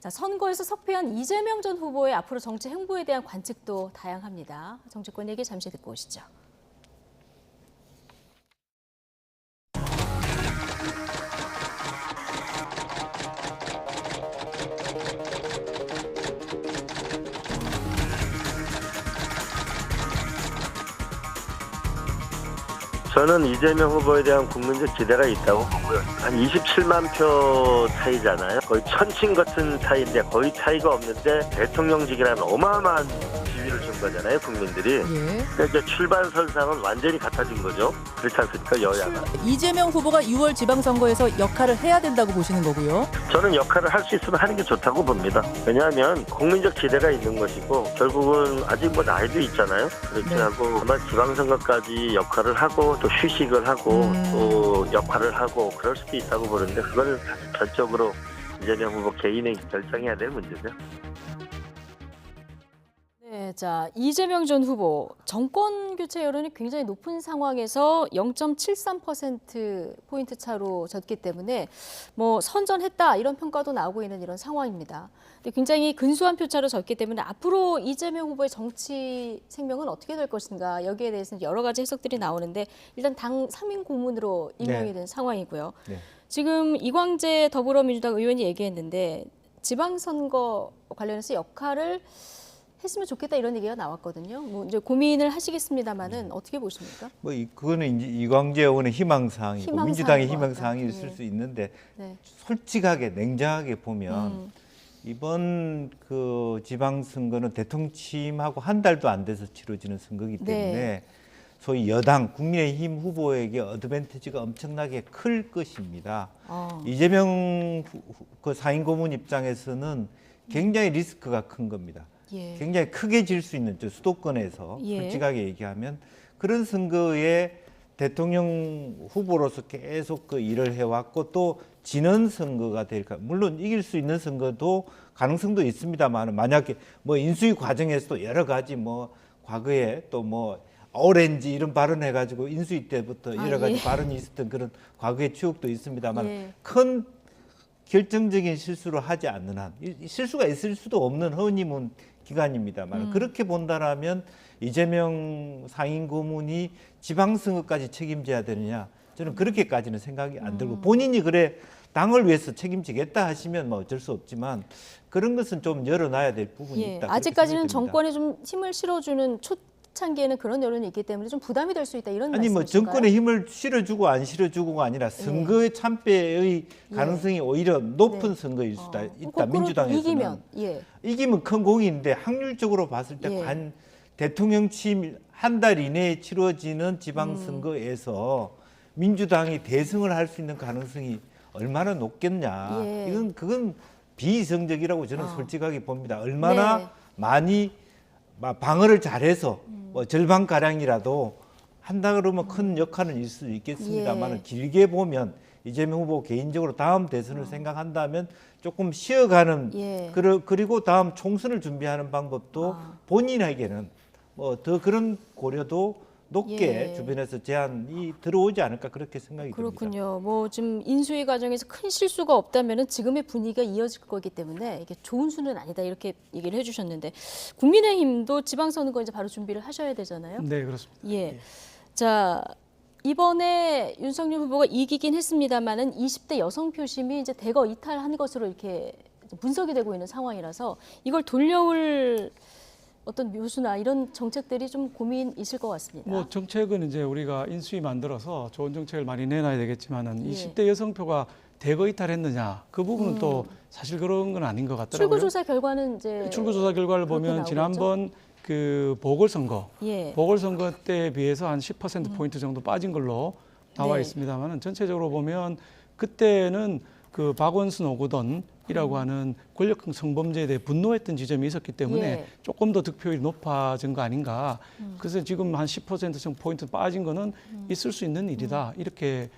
자, 선거에서 석패한 이재명 전 후보의 앞으로 정치 행보에 대한 관측도 다양합니다. 정치권 얘기 잠시 듣고 오시죠. 저는 이재명 후보에 대한 국민적 기대가 있다고 보고요. 한 27만 표 차이잖아요. 거의 천칭 같은 차이인데 거의 차이가 없는데 대통령직이라는 어마어마한 지위를 준 거잖아요, 국민들이. 그러니까 이제 출발 선상은 완전히 같아진 거죠. 그렇지 않습니까, 여야가. 이재명 후보가 6월 지방선거에서 역할을 해야 된다고 보시는 거고요. 저는 역할을 할 수 있으면 하는 게 좋다고 봅니다. 왜냐하면 국민적 기대가 있는 것이고 결국은 아직 뭐 나이도 있잖아요. 그렇게 하고 아마 지방선거까지 역할을 하고 또 휴식을 하고 또 역할을 하고 그럴 수도 있다고 보는데 그거는 사실 전적으로 이재명 후보 개인이 결정해야 될 문제죠. 네, 자, 이재명 전 후보 정권 교체 여론이 굉장히 높은 상황에서 0.73% 차로 졌기 때문에 뭐 선전했다 이런 평가도 나오고 있는 이런 상황입니다. 근데 굉장히 근소한 표차로 졌기 때문에 앞으로 이재명 후보의 정치 생명은 어떻게 될 것인가 여기에 대해서는 여러 가지 해석들이 나오는데 일단 당 3인 고문으로 임명이 된 상황이고요. 지금 이광재 더불어민주당 의원이 얘기했는데 지방선거 관련해서 역할을 했으면 좋겠다 이런 얘기가 나왔거든요. 뭐 이제 고민을 하시겠습니다만은 어떻게 보십니까? 뭐 그거는 이제 이광재 의원의 희망사항이고 민주당의 희망사항이 있을 수 있는데 솔직하게 냉정하게 보면 이번 그 지방선거는 대통령 취임하고 한 달도 안 돼서 치러지는 선거이기 때문에 소위 여당 국민의힘 후보에게 어드밴티지가 엄청나게 클 것입니다. 이재명 그 상임 고문 입장에서는 굉장히 리스크가 큰 겁니다. 굉장히 크게 질 수 있는 수도권에서 솔직하게 얘기하면 그런 선거에 대통령 후보로서 계속 그 일을 해왔고 또 지는 선거가 될까 물론 이길 수 있는 선거도 가능성도 있습니다만 만약에 뭐 인수위 과정에서도 여러 가지 뭐 과거에 또 뭐 오렌지 이런 발언해가지고 인수위 때부터 여러 가지 발언이 있었던 그런 과거의 추억도 있습니다만 큰 결정적인 실수를 하지 않는 한 실수가 있을 수도 없는 허니문 기간입니다만 그렇게 본다라면 이재명 상임 고문이 지방선거까지 책임져야 되느냐 저는 그렇게까지는 생각이 안 들고 본인이 그래 당을 위해서 책임지겠다 하시면 뭐 어쩔 수 없지만 그런 것은 좀 열어놔야 될 부분이 있다. 아직까지는 정권에 좀 힘을 실어주는 초창기에는 그런 여론이 있기 때문에 좀 부담이 될 수 있다 이런 아니 말씀이신가요? 뭐 정권에 힘을 실어주고 안 실어주고가 아니라 선거의 참패의 가능성이 오히려 높은 선거일 수도 있다. 민주당에서는 이기면 큰 공인데 확률적으로 봤을 때 대통령 취임 한 달 이내에 치러지는 지방선거에서 민주당이 대승을 할 수 있는 가능성이 얼마나 높겠냐. 그건 비이성적이라고 저는 솔직하게 봅니다. 얼마나 많이 방어를 잘해서 뭐 절반가량이라도 한다 그러면 큰 역할은 있을 수 있겠습니다만 길게 보면 이재명 후보 개인적으로 다음 대선을 생각한다면 조금 쉬어가는 그리고 다음 총선을 준비하는 방법도 본인에게는 뭐 더 그런 고려도 높게 주변에서 제안이 들어오지 않을까 그렇게 생각이 듭니다. 그렇군요. 뭐 지금 인수위 과정에서 큰 실수가 없다면은 지금의 분위기가 이어질 거기 때문에 이게 좋은 수는 아니다 이렇게 얘기를 해주셨는데 국민의힘도 지방선거 이제 바로 준비를 하셔야 되잖아요. 네, 그렇습니다. 자 이번에 윤석열 후보가 이기긴 했습니다만은 20대 여성 표심이 이제 대거 이탈한 것으로 이렇게 분석이 되고 있는 상황이라서 이걸 돌려올 어떤 묘수나 이런 정책들이 좀 고민 있을 것 같습니다. 뭐 정책은 이제 우리가 인수위 만들어서 좋은 정책을 많이 내놔야 되겠지만은 20대 여성표가 대거 이탈했느냐 그 부분은 또 사실 그런 건 아닌 것 같더라고요. 출구조사 결과는 이제 출구조사 결과를 보면 나오겠죠? 지난번 그 보궐선거, 예. 보궐선거 때에 비해서 한 10%포인트 정도 빠진 걸로 나와 네. 있습니다만 전체적으로 보면 그때는 그 박원순 오거돈이라고 하는 권력형 성범죄에 대해 분노했던 지점이 있었기 때문에 예. 조금 더 득표율이 높아진 거 아닌가. 그래서 지금 한 10% 정도 포인트 빠진 거는 있을 수 있는 일이다. 이렇게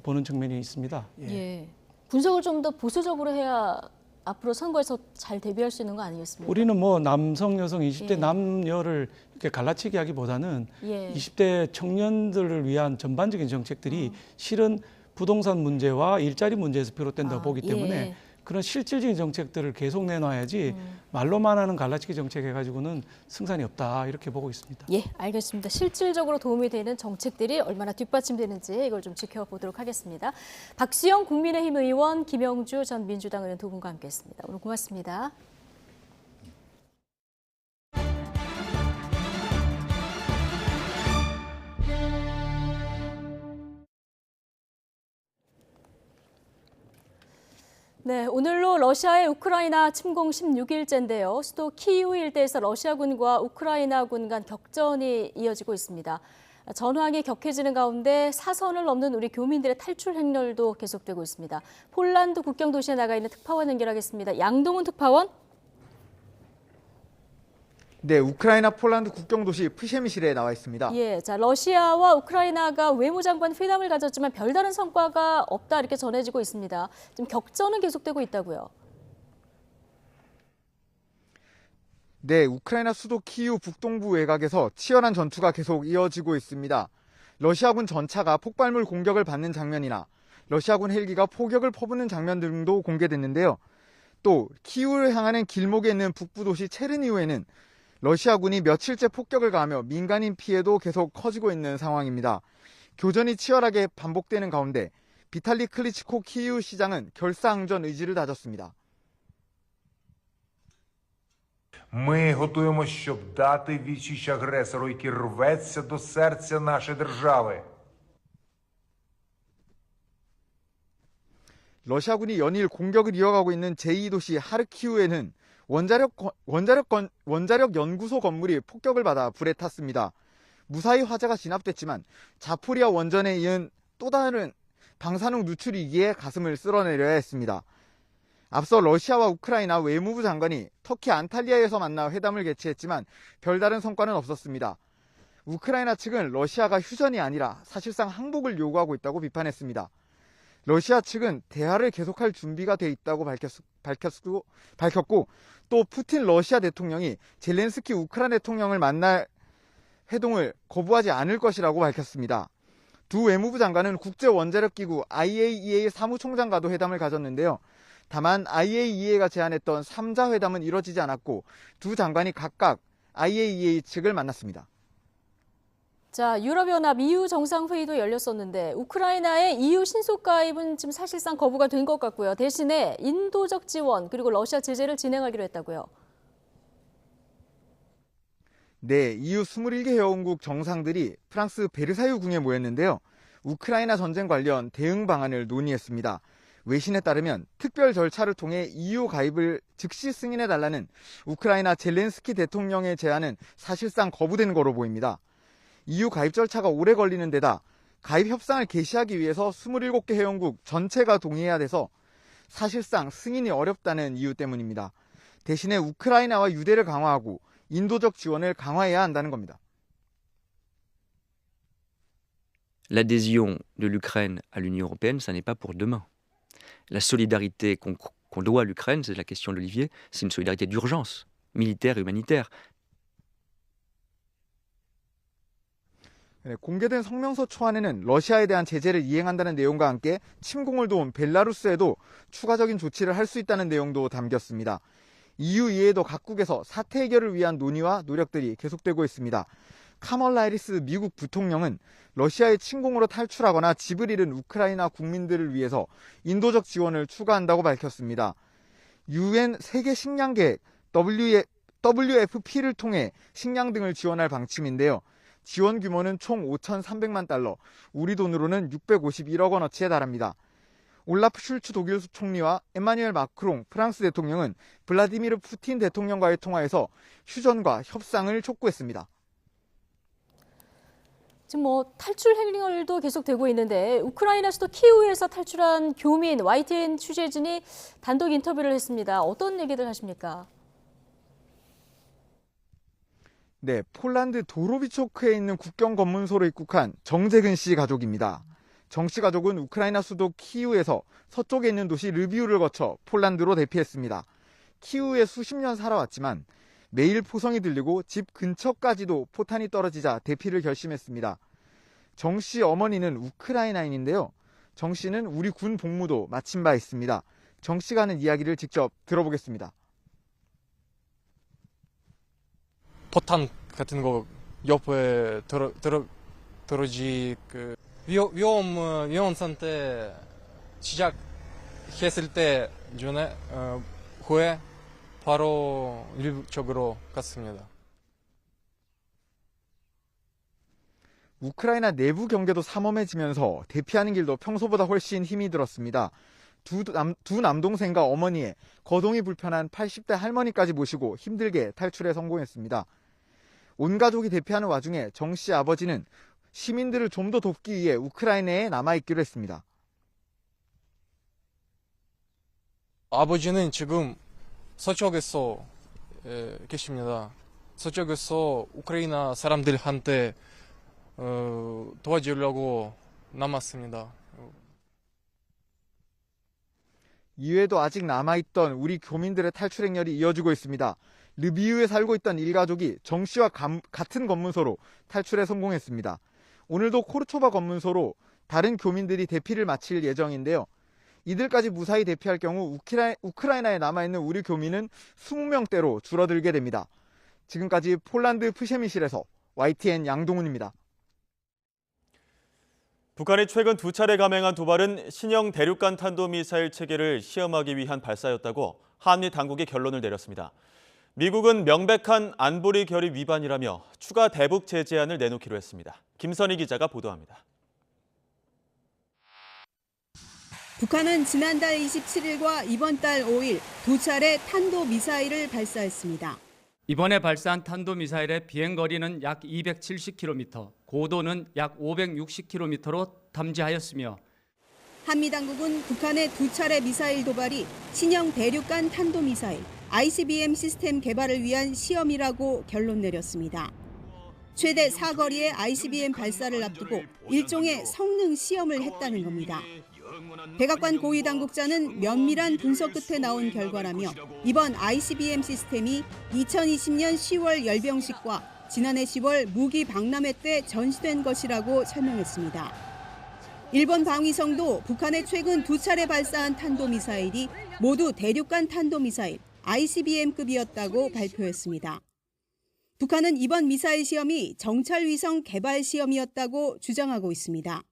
보는 측면이 있습니다. 예. 분석을 좀 더 보수적으로 해야 앞으로 선거에서 잘 대비할 수 있는 거 아니겠습니까? 우리는 뭐 남성, 여성, 20대 예. 남녀를 이렇게 갈라치기 하기보다는 예. 20대 청년들을 위한 전반적인 정책들이 실은 부동산 문제와 일자리 문제에서 비롯된다고 보기 때문에 예. 그런 실질적인 정책들을 계속 내놔야지 말로만 하는 갈라치기 정책 해가지고는 승산이 없다 이렇게 보고 있습니다. 예, 알겠습니다. 실질적으로 도움이 되는 정책들이 얼마나 뒷받침되는지 이걸 좀 지켜보도록 하겠습니다. 박수영 국민의힘 의원, 김영주 전 민주당 의원 두 분과 함께했습니다. 오늘 고맙습니다. 네, 오늘로 러시아의 우크라이나 침공 16일째인데요. 수도 키이우 일대에서 러시아군과 우크라이나군 간 격전이 이어지고 있습니다. 전황이 격해지는 가운데 사선을 넘는 우리 교민들의 탈출 행렬도 계속되고 있습니다. 폴란드 국경 도시에 나가 있는 특파원 연결하겠습니다. 양동훈 특파원. 네, 우크라이나 폴란드 국경 도시 프셰미실에 나와 있습니다. 예, 자 러시아와 우크라이나가 외무장관 회담을 가졌지만 별다른 성과가 없다 이렇게 전해지고 있습니다. 지금 격전은 계속되고 있다고요. 네, 우크라이나 수도 키이우 북동부 외곽에서 치열한 전투가 계속 이어지고 있습니다. 러시아군 전차가 폭발물 공격을 받는 장면이나 러시아군 헬기가 포격을 퍼부는 장면 등도 공개됐는데요. 또 키이우를 향하는 길목에 있는 북부 도시 체르니우에는 러시아군이 며칠째 폭격을 가하며 민간인 피해도 계속 커지고 있는 상황입니다. 교전이 치열하게 반복되는 가운데 비탈리 클리치코 키이우 시장은 결사항전 의지를 다졌습니다. Ми готуємося, щоб дати відсіч агресору, який рветься до серця нашої держави. 러시아군이 연일 공격을 이어가고 있는 제2도시 하르키우에는 원자력 연구소 건물이 폭격을 받아 불에 탔습니다. 무사히 화재가 진압됐지만 자포리아 원전에 이은 또 다른 방사능 누출 위기에 가슴을 쓸어내려야 했습니다. 앞서 러시아와 우크라이나 외무부 장관이 터키 안탈리아에서 만나 회담을 개최했지만 별다른 성과는 없었습니다. 우크라이나 측은 러시아가 휴전이 아니라 사실상 항복을 요구하고 있다고 비판했습니다. 러시아 측은 대화를 계속할 준비가 돼 있다고 밝혔고 또 푸틴 러시아 대통령이 젤렌스키 우크라이나 대통령을 만날 회동을 거부하지 않을 것이라고 밝혔습니다. 두 외무부 장관은 국제원자력기구 IAEA 사무총장과도 회담을 가졌는데요. 다만 IAEA가 제안했던 3자 회담은 이뤄지지 않았고 두 장관이 각각 IAEA 측을 만났습니다. 자, 유럽연합 EU 정상회의도 열렸었는데 우크라이나의 EU 신속 가입은 지금 사실상 거부가 된 것 같고요. 대신에 인도적 지원 그리고 러시아 제재를 진행하기로 했다고요. 네, EU 21개 회원국 정상들이 프랑스 베르사유궁에 모였는데요. 우크라이나 전쟁 관련 대응 방안을 논의했습니다. 외신에 따르면 특별 절차를 통해 EU 가입을 즉시 승인해달라는 우크라이나 젤렌스키 대통령의 제안은 사실상 거부된 거로 보입니다. EU 가입 절차가 오래 걸리는 데다 가입 협상을 개시하기 위해서 27개 회원국 전체가 동의해야 돼서 사실상 승인이 어렵다는 이유 때문입니다. 대신에 우크라이나와 유대를 강화하고 인도적 지원을 강화해야 한다는 겁니다. L'adhésion de l'Ukraine à l'Union européenne, ça n'est pas pour demain. La solidarité qu'on doit à l'Ukraine, c'est la question de l'Olivier, c'est une solidarité d'urgence, militaire et humanitaire. 네, 공개된 성명서 초안에는 러시아에 대한 제재를 이행한다는 내용과 함께 침공을 도운 벨라루스에도 추가적인 조치를 할 수 있다는 내용도 담겼습니다. EU 이외에도 각국에서 사태 해결을 위한 논의와 노력들이 계속되고 있습니다. 카멀라 해리스 미국 부통령은 러시아의 침공으로 탈출하거나 집을 잃은 우크라이나 국민들을 위해서 인도적 지원을 추가한다고 밝혔습니다. UN 세계 식량 계획 WFP를 통해 식량 등을 지원할 방침인데요. 지원 규모는 총 5,300만 달러, 우리 돈으로는 651억 원어치에 달합니다. 올라프 슐츠 독일 총리와 에마뉘엘 마크롱 프랑스 대통령은 블라디미르 푸틴 대통령과의 통화에서 휴전과 협상을 촉구했습니다. 지금 탈출 행렬도 계속되고 있는데 우크라이나 수도 키우에서 탈출한 교민 YTN 취재진이 단독 인터뷰를 했습니다. 어떤 얘기들 하십니까? 네, 폴란드 도로비초크에 있는 국경 검문소로 입국한 정재근 씨 가족입니다. 정 씨 가족은 우크라이나 수도 키우에서 서쪽에 있는 도시 르비우를 거쳐 폴란드로 대피했습니다. 키우에 수십 년 살아왔지만 매일 포성이 들리고 집 근처까지도 포탄이 떨어지자 대피를 결심했습니다. 정 씨 어머니는 우크라이나인인데요. 정 씨는 우리 군 복무도 마친 바 있습니다. 정 씨가 하는 이야기를 직접 들어보겠습니다. 포탄 같은 거 옆에 떨어지 위험 상태 시작했을 때 전에 후에 바로 일부적으로 갔습니다. 우크라이나 내부 경계도 삼엄해지면서 대피하는 길도 평소보다 훨씬 힘이 들었습니다. 두 남동생과 어머니의 거동이 불편한 80대 할머니까지 모시고 힘들게 탈출에 성공했습니다. 온 가족이 대피하는 와중에 정 씨 아버지는 시민들을 좀 더 돕기 위해 우크라이나에 남아있기로 했습니다. 아버지는 지금 서쪽에서 계십니다. 서쪽에서 우크라이나 사람들한테 도와주려고 남았습니다. 이외에도 아직 남아있던 우리 교민들의 탈출 행렬이 이어지고 있습니다. 르비우에 살고 있던 일가족이 정 씨와 같은 검문소로 탈출에 성공했습니다. 오늘도 코르초바 검문소로 다른 교민들이 대피를 마칠 예정인데요. 이들까지 무사히 대피할 경우 우크라이나에 남아있는 우리 교민은 20명대로 줄어들게 됩니다. 지금까지 폴란드 프셰미실에서 YTN 양동훈입니다. 북한이 최근 2차례 감행한 도발은 신형 대륙간 탄도미사일 체계를 시험하기 위한 발사였다고 한미 당국이 결론을 내렸습니다. 미국은 명백한 안보리 결의 위반이라며 추가 대북 제재안을 내놓기로 했습니다. 김선희 기자가 보도합니다. 북한은 지난달 27일과 이번 달 5일 2차례 탄도미사일을 발사했습니다. 이번에 발사한 탄도미사일의 비행거리는 약 270km, 고도는 약 560km로 탐지하였으며 한미 당국은 북한의 2차례 미사일 도발이 신형 대륙간 탄도미사일 ICBM 시스템 개발을 위한 시험이라고 결론 내렸습니다. 최대 사거리의 ICBM 발사를 앞두고 일종의 성능 시험을 했다는 겁니다. 백악관 고위 당국자는 면밀한 분석 끝에 나온 결과라며 이번 ICBM 시스템이 2020년 10월 열병식과 지난해 10월 무기 박람회 때 전시된 것이라고 설명했습니다. 일본 방위성도 북한의 최근 2차례 발사한 탄도미사일이 모두 대륙간 탄도미사일 ICBM급이었다고 발표했습니다. 북한은 이번 미사일 시험이 정찰위성 개발 시험이었다고 주장하고 있습니다.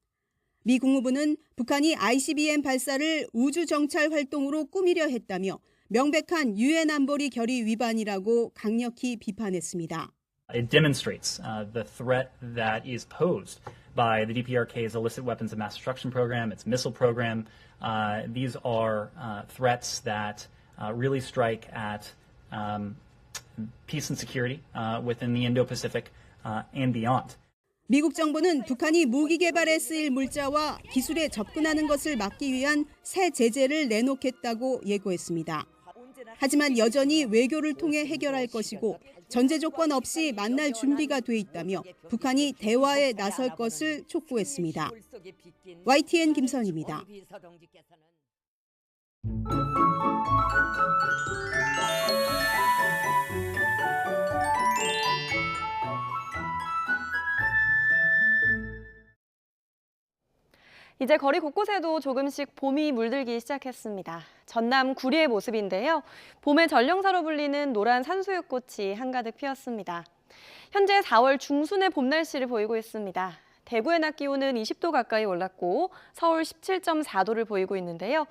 미 국무부는 북한이 ICBM 발사를 우주 정찰 활동으로 꾸미려 했다며 명백한 유엔 안보리 결의 위반이라고 강력히 비판했습니다. It demonstrates the threat that is posed by the DPRK's illicit weapons of mass destruction program, its missile program. These are threats that really strike at peace and security within the Indo-Pacific and beyond. 미국 정부는 북한이 무기 개발에 쓰일 물자와 기술에 접근하는 것을 막기 위한 새 제재를 내놓겠다고 예고했습니다. 하지만 여전히 외교를 통해 해결할 것이고 전제 조건 없이 만날 준비가 돼 있다며 북한이 대화에 나설 것을 촉구했습니다. YTN 김선희입니다. 이제 거리 곳곳에도 조금씩 봄이 물들기 시작했습니다. 전남 구리의 모습인데요. 봄의 전령사로 불리는 노란 산수유꽃이 한가득 피었습니다. 현재 4월 중순의 봄 날씨를 보이고 있습니다. 대구의 낮 기온은 20도 가까이 올랐고 서울 17.4도를 보이고 있는데요.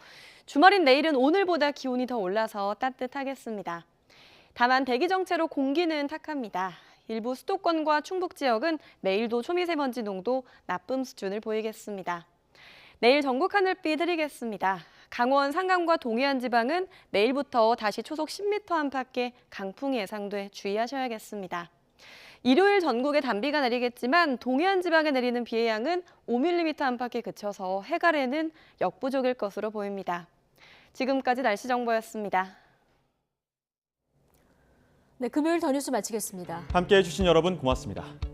주말인 내일은 오늘보다 기온이 더 올라서 따뜻하겠습니다. 다만 대기 정체로 공기는 탁합니다. 일부 수도권과 충북 지역은 내일도 초미세먼지 농도 나쁨 수준을 보이겠습니다. 내일 전국 하늘비 드리겠습니다. 강원 상강과 동해안 지방은 내일부터 다시 초속 10m 안팎의 강풍이 예상돼 주의하셔야겠습니다. 일요일 전국에 단비가 내리겠지만 동해안 지방에 내리는 비의 양은 5mm 안팎에 그쳐서 해갈에는 역부족일 것으로 보입니다. 지금까지 날씨 정보였습니다. 네, 금요일 더 뉴스 마치겠습니다. 함께해 주신 여러분 고맙습니다.